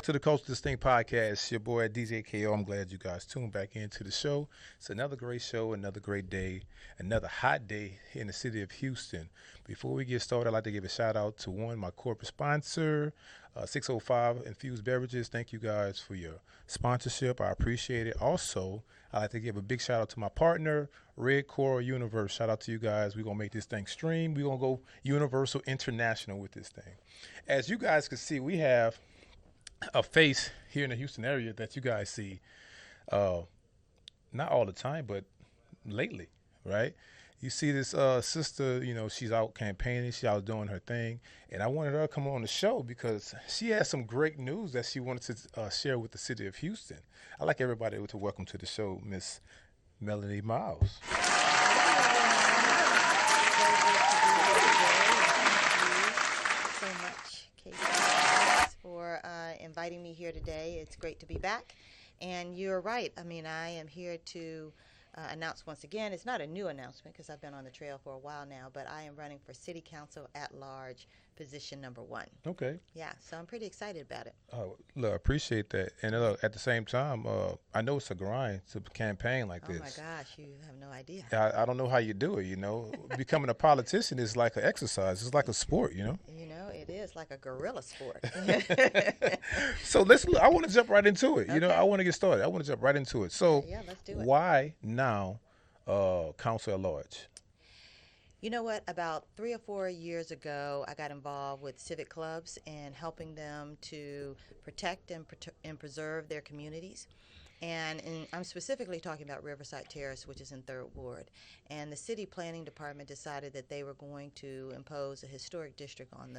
to the Coast Distinct Podcast. Your boy DJ KO. I'm glad you guys tuned back into the show. It's another great show, another great day, another hot day here in the city of Houston. Before we get started, I'd like to give a shout out to my corporate sponsor, 605 Infused Beverages. Thank you guys for your sponsorship. I appreciate it. Also, I'd like to give a big shout out to my partner, Red Coral Universe. Shout out to you guys. We're going to make this thing stream. We're going to go universal international with this thing. As you guys can see, we have a face here in the Houston area that you guys see not all the time, but lately, right? You see this sister, she's out campaigning, she's out doing her thing, and I wanted her to come on the show because she has some great news that she wanted to share with the city of Houston. I'd like everybody to welcome to the show Miss Melanie Miles. So much, Casey, for inviting me here today. It's great to be back. And you're right. I mean, I am here to announce once again. It's not a new announcement because I've been on the trail for a while now, but I am running for City Council at Large, position number 1. Okay. Yeah, so I'm pretty excited about it. Look, I appreciate that. And at the same time, I know it's a grind to campaign like this. Oh, my gosh, you have no idea. I don't know how you do it, Becoming a politician is like an exercise. It's like a sport, It is like a guerrilla sport. So I want to jump right into it. Okay. I want to get started. I want to jump right into it. So yeah, let's do it. Why now council at large? You know what? About 3 or 4 years ago, I got involved with Civic clubs and helping them to protect and preserve their communities. And I'm specifically talking about Riverside Terrace, which is in 3rd Ward. And the city planning department decided that they were going to impose a historic district on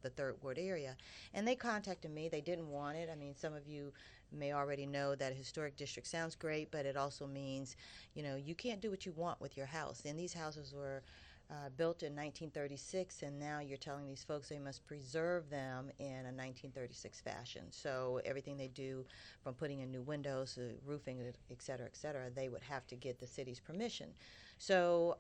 the 3rd Ward area. And they contacted me. They didn't want it. I mean, some of you may already know that a historic district sounds great, but it also means, you can't do what you want with your house. And these houses were built in 1936, and now you're telling these folks they must preserve them in a 1936 fashion. So everything they do, from putting in new windows, roofing, et cetera, they would have to get the city's permission. So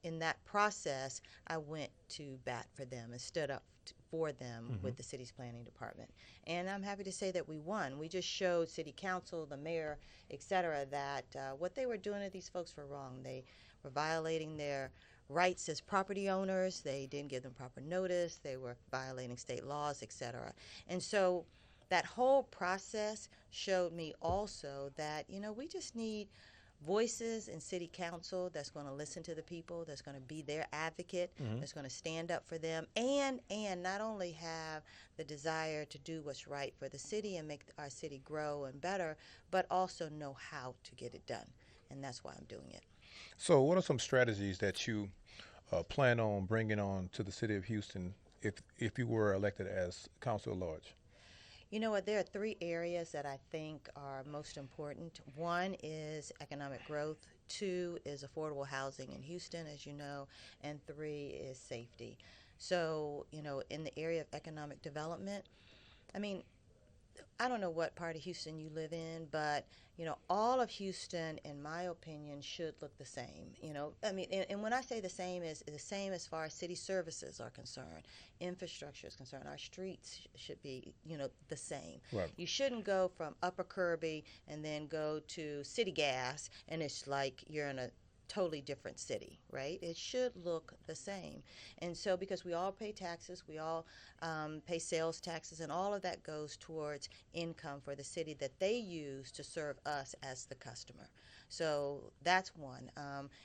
in that process, I went to bat for them and stood up for them with the city's planning department. And I'm happy to say that we won. We just showed city council, the mayor, et cetera, that what they were doing to these folks were wrong. They were violating their rights as property owners. They didn't give them proper notice. They were violating state laws, et cetera. And so that whole process showed me also that, we just need voices in city council that's going to listen to the people, that's going to be their advocate, that's going to stand up for them, and not only have the desire to do what's right for the city and make our city grow and better, but also know how to get it done. And that's why I'm doing it. So what are some strategies that you plan on bringing on to the city of Houston if you were elected as council at large? You know what? There are 3 areas that I think are most important. 1 is economic growth. 2 is affordable housing in Houston, as you know. And 3 is safety. So, in the area of economic development, I mean, I don't know what part of Houston you live in, but, all of Houston, in my opinion, should look the same. I mean, and when I say the same, is the same as far as city services are concerned, infrastructure is concerned. Our streets should be, the same. Right. You shouldn't go from Upper Kirby and then go to City Gas, and it's like you're in a totally different city, right? It should look the same. And so because we all pay taxes, we all pay sales taxes, and all of that goes towards income for the city that they use to serve us as the customer. So that's one.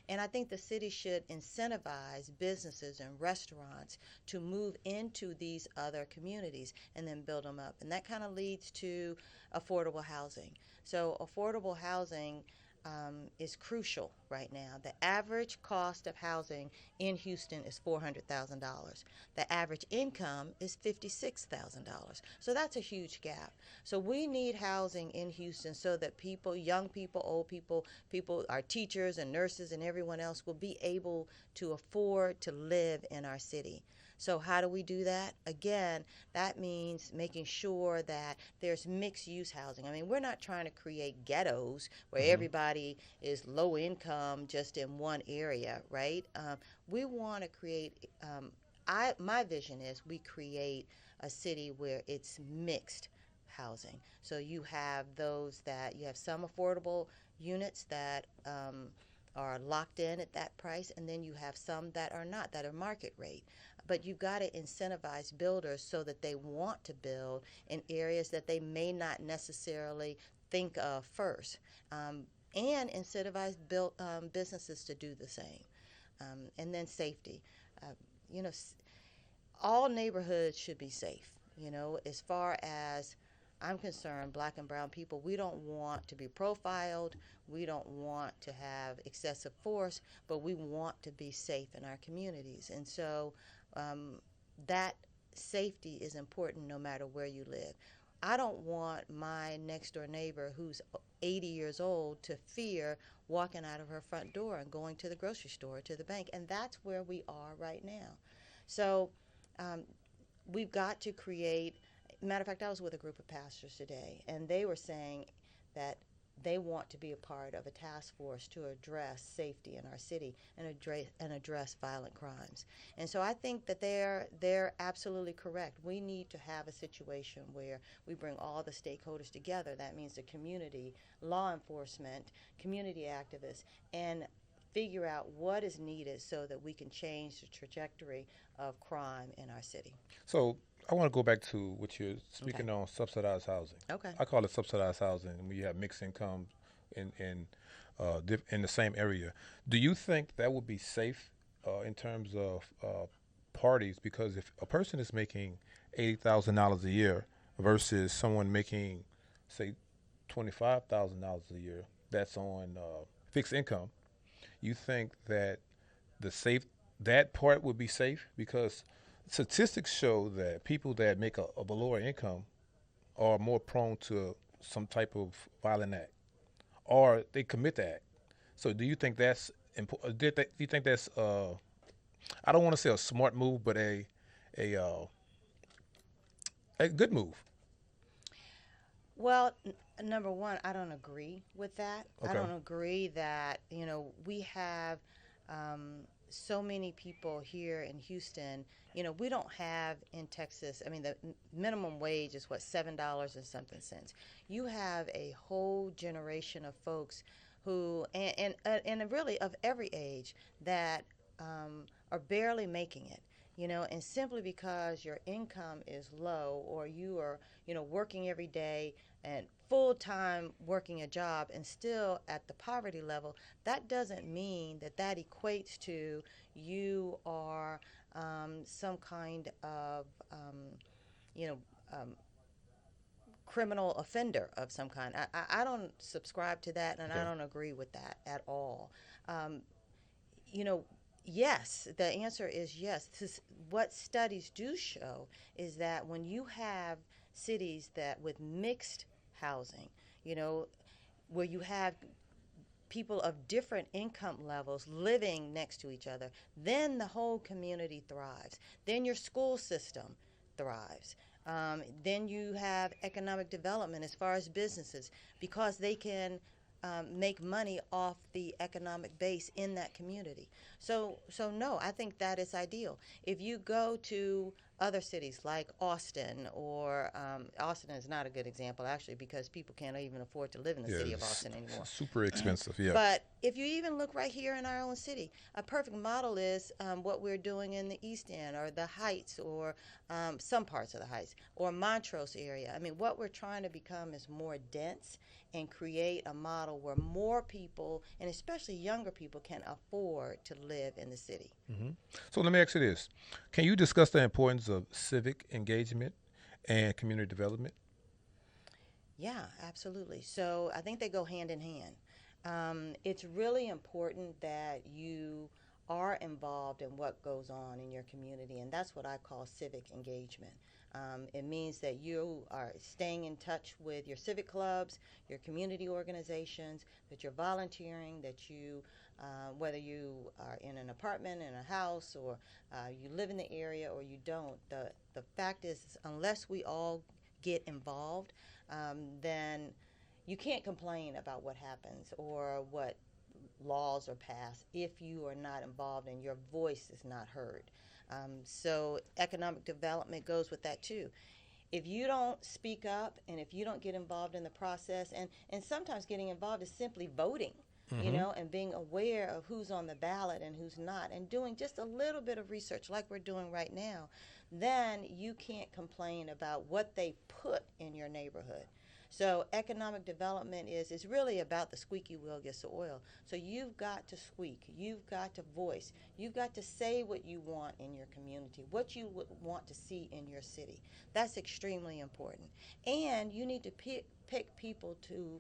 And I think the city should incentivize businesses and restaurants to move into these other communities and then build them up. And that kind of leads to affordable housing. So affordable housing is crucial right now. The average cost of housing in Houston is $400,000. The average income is $56,000. So that's a huge gap. So we need housing in Houston so that people, young people, old people, our teachers and nurses and everyone else will be able to afford to live in our city. So how do we do that? Again, that means making sure that there's mixed-use housing. I mean, we're not trying to create ghettos where everybody is low income just in one area, right? We want to create, my vision is we create a city where it's mixed housing. So you have those that you have some affordable units that are locked in at that price, and then you have some that are not, that are market rate. But you've got to incentivize builders so that they want to build in areas that they may not necessarily think of first, and incentivize businesses to do the same. And then safety. Uh, you know, all neighborhoods should be safe. As far as I'm concerned, black and brown people, we don't want to be profiled. We don't want to have excessive force, but we want to be safe in our communities. And so that safety is important no matter where you live. I don't want my next door neighbor who's 80 years old to fear walking out of her front door and going to the grocery store or to the bank. And that's where we are right now. So um, we've got to create. Matter of fact, I was with a group of pastors today, and they were saying that they want to be a part of a task force to address safety in our city and address violent crimes. And so I think that they're absolutely correct. We need to have a situation where we bring all the stakeholders together. That means the community, law enforcement, community activists, and figure out what is needed so that we can change the trajectory of crime in our city. So I want to go back to what you're Okay. speaking on, subsidized housing. Okay. I call it subsidized housing when you have mixed incomes in the same area. Do you think that would be safe in terms of parties? Because if a person is making $80,000 a year versus someone making, say, $25,000 a year, that's on fixed income. You think that the safe that part would be safe because statistics show that people that make a lower income are more prone to some type of violent act or they commit the act. So do you think that's important? Do you think that's I don't want to say a smart move, but a good move? Well, number one, I don't agree with that. I Okay. don't agree that, we have so many people here in Houston. We don't have in Texas, I mean, the minimum wage is what, $7 and something cents. You have a whole generation of folks who, and really of every age, that are barely making it. And simply because your income is low or you are, working every day and full time working a job and still at the poverty level, that doesn't mean that equates to you are some kind of, you know, um, criminal offender of some kind. I don't subscribe to that, and I Okay. don't agree with that at all. Um, you know, yes, the answer is yes. What studies do show is that when you have cities that with mixed housing, you know, where you have people of different income levels living next to each other, then the whole community thrives. Then your school system thrives. Then you have economic development as far as businesses because they can make money off the economic base in that community. So no, I think that is ideal. If you go to other cities like Austin, or Austin is not a good example actually because people can't even afford to live in the Yeah, city of it's Austin anymore. super expensive. Yeah. But if you even look right here in our own city, a perfect model is what we're doing in the East End or the Heights or some parts of the Heights or Montrose area. I mean, what we're trying to become is more dense and create a model where more people, and especially younger people, can afford to live in the city. hmm So let me ask you this: can you discuss the importance of civic engagement and community development? Yeah, absolutely. So I think they go hand in hand. It's really important that you are involved in what goes on in your community, and that's what I call civic engagement. It means that you are staying in touch with your civic clubs, your community organizations, that you're volunteering, that whether you are in an apartment, in a house, or you live in the area or you don't, the fact is, unless we all get involved, then you can't complain about what happens or what laws are passed if you are not involved and your voice is not heard. So economic development goes with that too. if you don't speak up and if you don't get involved in the process, and sometimes getting involved is simply voting, Mm-hmm. and being aware of who's on the ballot and who's not, and doing just a little bit of research like we're doing right now, then you can't complain about what they put in your neighborhood. So economic development is really about the squeaky wheel gets the oil. So you've got to squeak, you've got to voice, you've got to say what you want in your community, what you would want to see in your city. That's extremely important. And you need to pick people to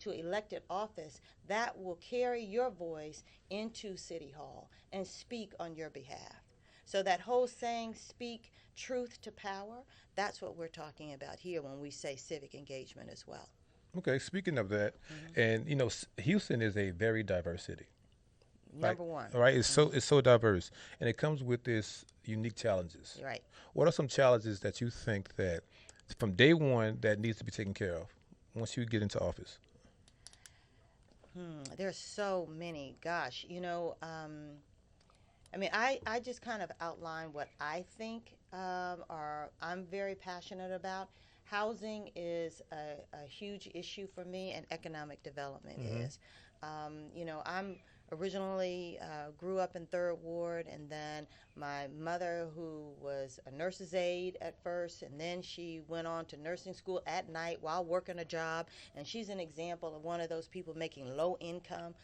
elected office that will carry your voice into City Hall and speak on your behalf. So that whole saying, speak truth to power, that's what we're talking about here when we say civic engagement as well. Okay, speaking of that, Hmm. and Houston is a very diverse city. Like, Number one. right, Hmm. it's so diverse, and it comes with this unique challenges. Right. What are some challenges that you think that from day one that needs to be taken care of once you get into office? There's so many. Gosh, I mean, I just kind of outline what I think or I'm very passionate about. Housing is a huge issue for me, and economic development Mm-hmm. is. I'm originally grew up in Third Ward, and then my mother, who was a nurse's aide at first, and then she went on to nursing school at night while working a job, and she's an example of one of those people making low income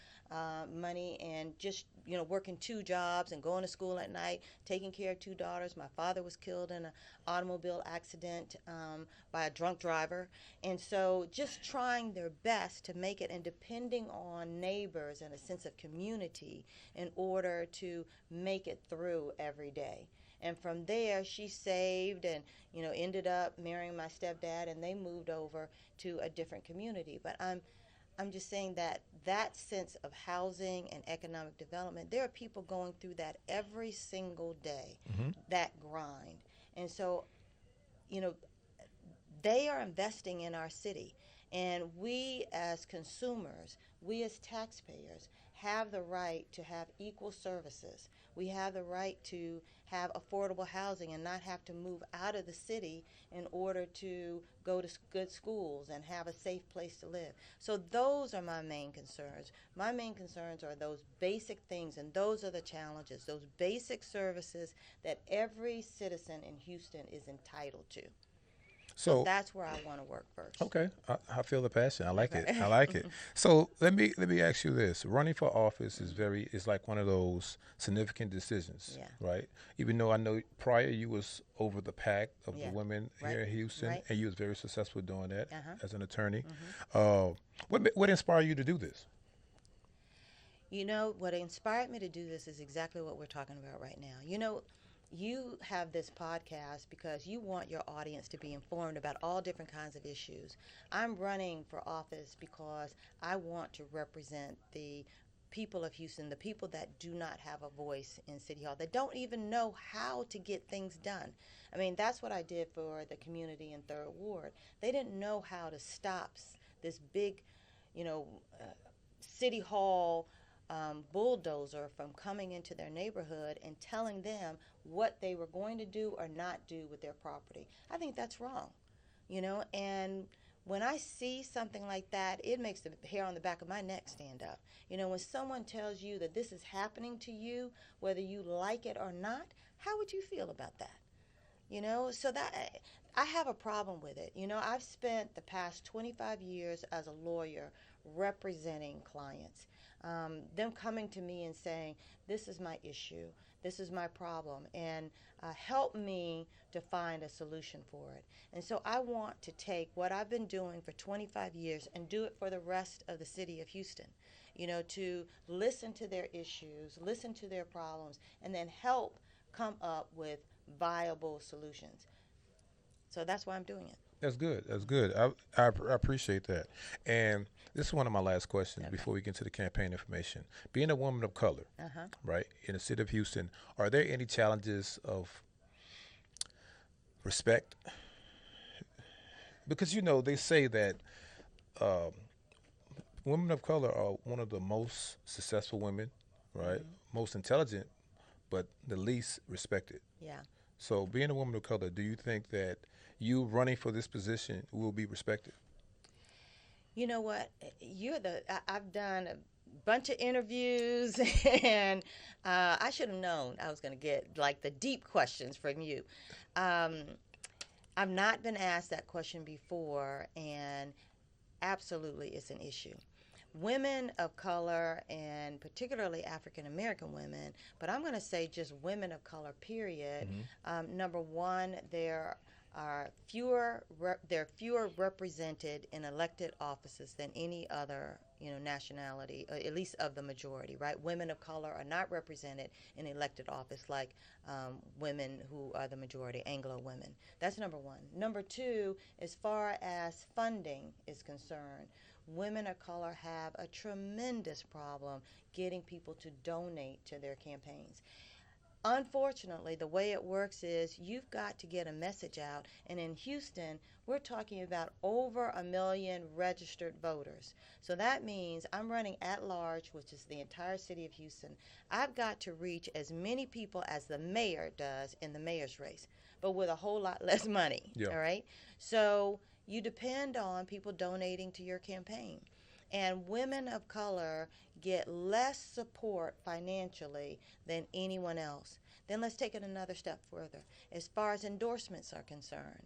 money and just working two jobs and going to school at night, taking care of two daughters. My father was killed in an automobile accident by a drunk driver, and so just trying their best to make it and depending on neighbors and a sense of community in order to make it through every day. And from there, she saved and ended up marrying my stepdad, and they moved over to a different community. But I'm just saying that that sense of housing and economic development, there are people going through that every single day, Mm-hmm. that grind. And so, you know, they are investing in our city. And we as consumers, we as taxpayers, have the right to have equal services. We have the right to have affordable housing and not have to move out of the city in order to go to good schools and have a safe place to live. So those are my main concerns. My main concerns are those basic things, and those are the challenges, those basic services that every citizen in Houston is entitled to. So So, that's where I want to work first. okay, I feel the passion. I like it. I Okay. like it. So let me ask you this: running for office is like one of those significant decisions, Yeah. right? Even though I know prior you was over the pack of the Yeah. women Right. here in Houston, Right. and you was very successful doing that Uh huh. as an attorney. Hmm. What inspired you to do this? What inspired me to do this is exactly what we're talking about right now. You have this podcast because you want your audience to be informed about all different kinds of issues. I'm running for office because I want to represent the people of Houston, the people that do not have a voice in City Hall, that don't even know how to get things done. I mean, that's what I did for the community in Third Ward. They didn't know how to stop this big, you know, uh, City Hall bulldozer from coming into their neighborhood and telling them what they were going to do or not do with their property. I think that's wrong, and when I see something like that, it makes the hair on the back of my neck stand up. When someone tells you that this is happening to you, whether you like it or not, how would you feel about that? So that I have a problem with it. I've spent the past 25 years as a lawyer representing clients, them coming to me and saying, this is my issue, this is my problem, and help me to find a solution for it. And so I want to take what I've been doing for 25 years and do it for the rest of the city of Houston, to listen to their issues, listen to their problems, and then help come up with viable solutions. So that's why I'm doing it. That's good. That's good. I appreciate that. And this is one of my last questions Okay. before we get into the campaign information. Being a woman of color, Uh huh. right, in the city of Houston, are there any challenges of respect? Because they say that um, women of color are one of the most successful women, right, Hmm. most intelligent, but the least respected. Yeah. So, being a woman of color, do you think that you running for this position will be respected? You know what? I've done a bunch of interviews, and I should have known I was going to get like the deep questions from you. Um, I've not been asked that question before, and absolutely it's an issue. Women of color, and particularly African American women, but I'm going to say just women of color, period. Hmm. Number one, they're fewer represented in elected offices than any other nationality, or at least of the majority, right? Women of color are not represented in elected office like women who are the majority, Anglo women. That's number one. Number two, as far as funding is concerned, women of color have a tremendous problem getting people to donate to their campaigns. Unfortunately, the way it works is you've got to get a message out. And in Houston, we're talking about over 1 million registered voters. So that means I'm running at large, which is the entire city of Houston. I've got to reach as many people as the mayor does in the mayor's race, but with a whole lot less money. Yeah. All right? So you depend on people donating to your campaign. And women of color get less support financially than anyone else. Then let's take it another step further. As far as endorsements are concerned,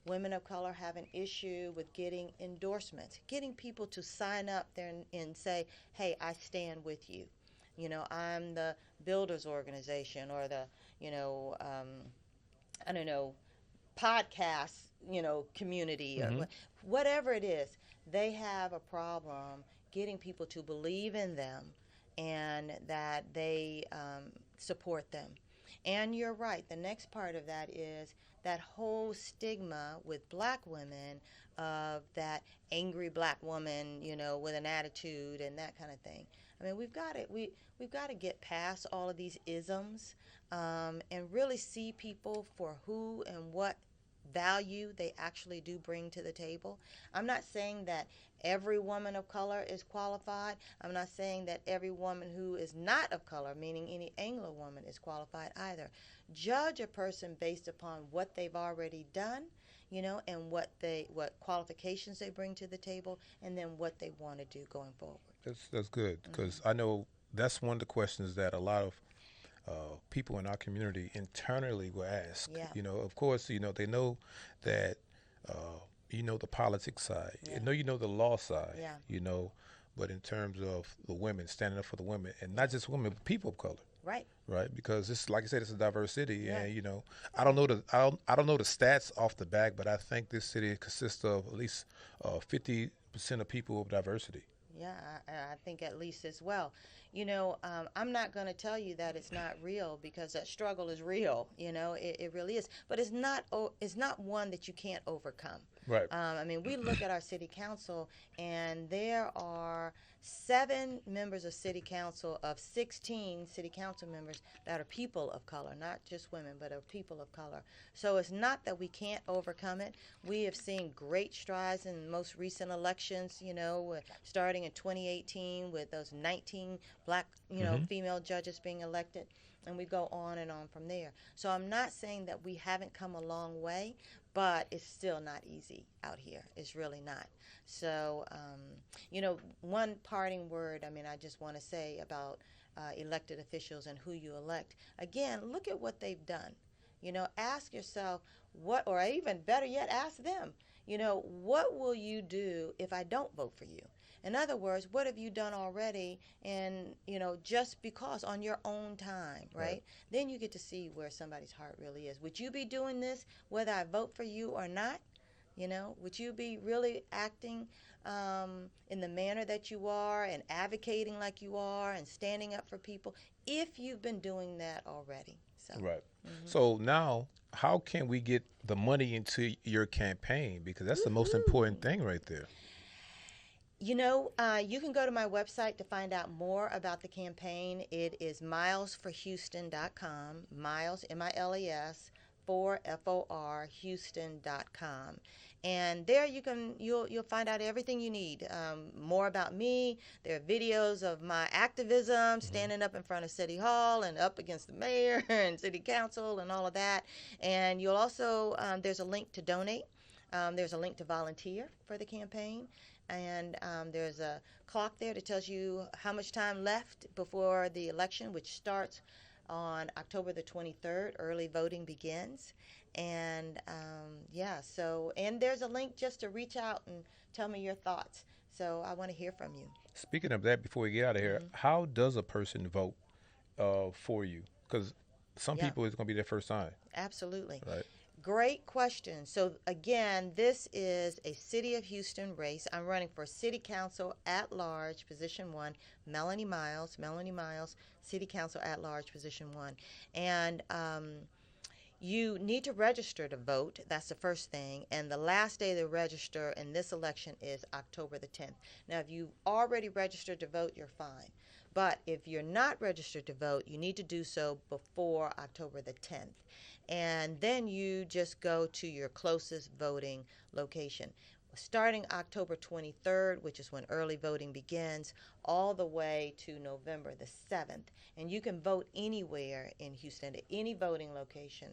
women of color have an issue with getting endorsements, getting people to sign up there and say, hey, I stand with you. I'm the builders organization, or the, I don't know, podcast, community, or Hmm. whatever it is. They have a problem getting people to believe in them and that they support them. And you're right. The next part of that is that whole stigma with black women of that angry black woman, with an attitude and that kind of thing. I mean, we've got to get past all of these isms, and really see people for who and what value they actually do bring to the table. I'm not saying that every woman of color is qualified. I'm not saying that every woman who is not of color, meaning any Anglo woman, is qualified either. Judge a person based upon what they've already done, and what qualifications they bring to the table, and then what they want to do going forward. That's good Mm-hmm. because I know that's one of the questions that a lot of people in our community internally will ask. Yeah, Of course, they know that the politics side, yeah, the law side, yeah. but in terms of the women, standing up for the women, and not just women, but people of color, Right. right? Because it's like I said, it's a diverse city, Yeah. and I don't know the stats off the back, but I think this city consists of at least 50% of people of diversity. Yeah, I think at least as well. I'm not going to tell you that it's not real, because that struggle is real. It really is. But it's not one that you can't overcome. Right. I mean, we look at our city council, and there are 7 members of city council of 16 city council members that are people of color, not just women, but are people of color. So it's not that we can't overcome it. We have seen great strides in most recent elections, starting in 2018 with those 19 black, Hmm. female judges being elected. And we go on and on from there. So I'm not saying that we haven't come a long way, but it's still not easy out here. It's really not. So, one parting word, I mean, I just want to say about elected officials and who you elect. Again, look at what they've done. Ask yourself or even better yet, ask them, what will you do if I don't vote for you? In other words, what have you done already? And, just because on your own time, Right. right? Then you get to see where somebody's heart really is. Would you be doing this whether I vote for you or not? Would you be really acting in the manner that you are, and advocating like you are, and standing up for people, if you've been doing that already? So, Right. mhm. So now, how can we get the money into your campaign? Because that's the most Woohoo! important thing right there. You can go to my website to find out more about the campaign. It is milesforhouston.com, miles, MILES, for FOR, Houston.com. And there you'll find out everything you need. More about me. There are videos of my activism, Hmm. standing up in front of City Hall and up against the mayor and City Council and all of that. And you'll also there's a link to donate. There's a link to volunteer for the campaign. And there's a clock there that tells you how much time left before the election, which starts on October the 23rd. Early voting begins. And yeah, so, and there's a link just to reach out and tell me your thoughts. So I want to hear from you. Speaking of that, before we get out of here, Hmm. how does a person vote for you? Because some Yeah, people it's going to be their first time, absolutely. right? Great question. So, again, this is a City of Houston race. I'm running for City Council at Large, Position 1, Melanie Miles. Melanie Miles, City Council at Large, Position 1. And you need to register to vote. That's the first thing. And the last day to register in this election is October the 10th. Now, if you've already registered to vote, you're fine. But if you're not registered to vote, you need to do so before October the 10th. And then you just go to your closest voting location. Starting October 23rd, which is when early voting begins, all the way to November the 7th. And you can vote anywhere in Houston, at any voting location.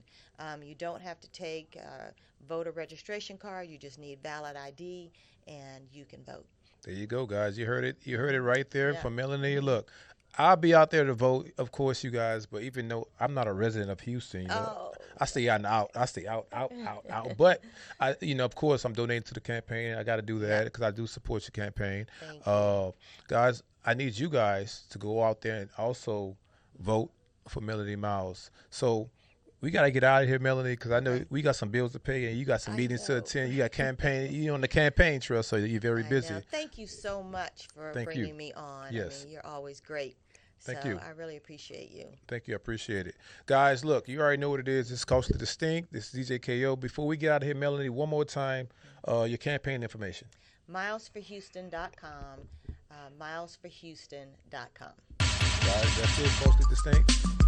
You don't have to take a voter registration card. You just need valid ID, and you can vote. There you go, guys. You heard it. You heard it Hmm. right there Yeah. from Melanie. Hmm. Look, I'll be out there to vote, of course, you guys. But even though I'm not a resident of Houston, Oh. I stay out and out. I stay out, out, out, out. But of course, I'm donating to the campaign. I got to do Yep. that because I do support your campaign. Thank you. Uh, guys, I need you guys to go out there and also vote for Melanie Miles. So we gotta get out of here, Melanie, because I know Okay. we got some bills to pay and you got some I meetings to know. attend. You got campaign. You on the campaign trail, so you're very I know. busy. Thank you so much for Thank you. bringing me on. I Yes. mean, you're always great. So Thank you. I really appreciate you. Thank you. I appreciate it. Guys, look, you already know what it is. This is Coast to Distinct. This is DJ KO. Before we get out of here, Melanie, one more time, your campaign information. Milesforhouston.com. Milesforhouston.com. Guys, that's it. Coast to Distinct.